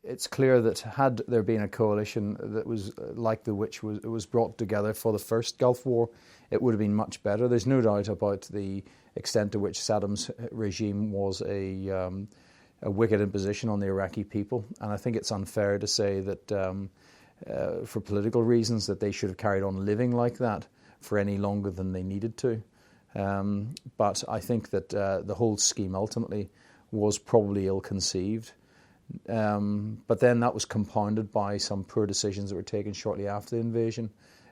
it's clear that had there been a coalition that was like the which was brought together for the first Gulf War, it would have been much better. There's no doubt about the extent to which Saddam's regime was a wicked imposition on the Iraqi people, and I think it's unfair to say that for political reasons that they should have carried on living like that for any longer than they needed to. But I think that the whole scheme ultimately was probably ill-conceived. But then that was compounded by some poor decisions that were taken shortly after the invasion.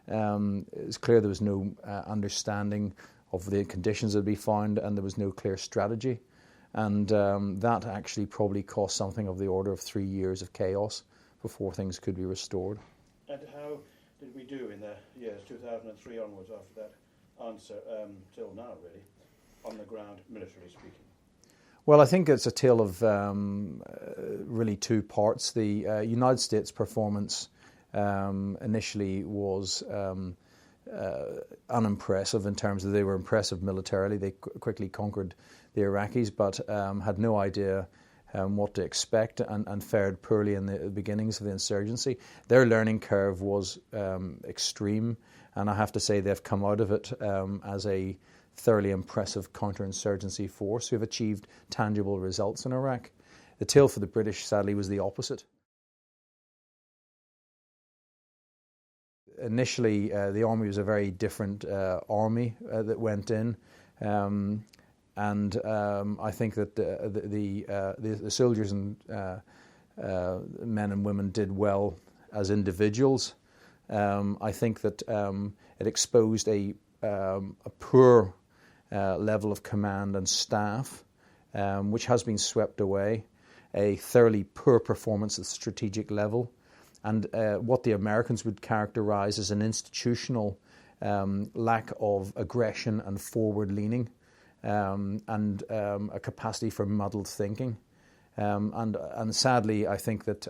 It's clear there was no understanding of the conditions that would be found, and there was no clear strategy. And that actually probably cost something of the order of 3 years of chaos before things could be restored. And how did we do in the years 2003 onwards after that answer till now, really, on the ground, militarily speaking? Well, I think it's a tale of really two parts. The United States performance initially was unimpressive in terms of they were impressive militarily. They quickly conquered the Iraqis, but had no idea what to expect and fared poorly in the beginnings of the insurgency. Their learning curve was extreme, and I have to say they've come out of it as a thoroughly impressive counterinsurgency force who have achieved tangible results in Iraq. The tale for the British, sadly, was the opposite. Initially, the army was a very different army that went in, and I think that the soldiers and men and women did well as individuals. I think that it exposed a poor level of command and staff, which has been swept away, a thoroughly poor performance at the strategic level, and what the Americans would characterize as an institutional lack of aggression and forward-leaning, and a capacity for muddled thinking. And sadly, I think that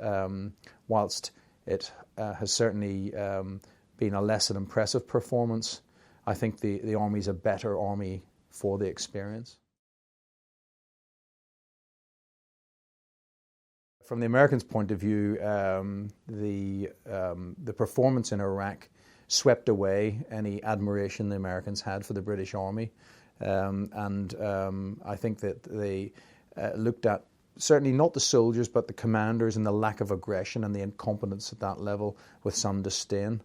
whilst it has certainly been a less than impressive performance, I think the army is a better army for the experience. From the Americans' point of view, the performance in Iraq swept away any admiration the Americans had for the British Army, and I think that they looked at certainly not the soldiers but the commanders and the lack of aggression and the incompetence at that level with some disdain.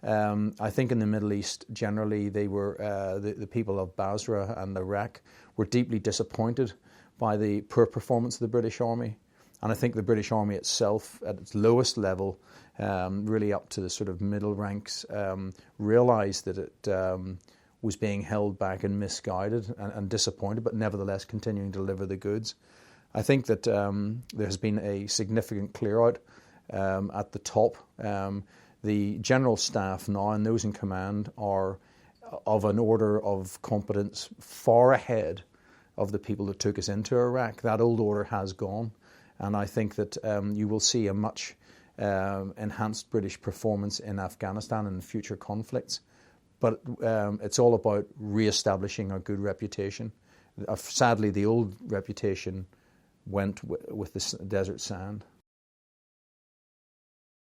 I think in the Middle East generally they were the people of Basra and Iraq were deeply disappointed by the poor performance of the British Army, and I think the British Army itself at its lowest level, really up to the sort of middle ranks, realised that it was being held back and misguided and disappointed, but nevertheless continuing to deliver the goods. I think that there has been a significant clear out at the top. The general staff now and those in command are of an order of competence far ahead of the people that took us into Iraq. That old order has gone, and I think that you will see a much enhanced British performance in Afghanistan and future conflicts. But it's all about re-establishing a good reputation. Sadly, the old reputation went with the desert sand.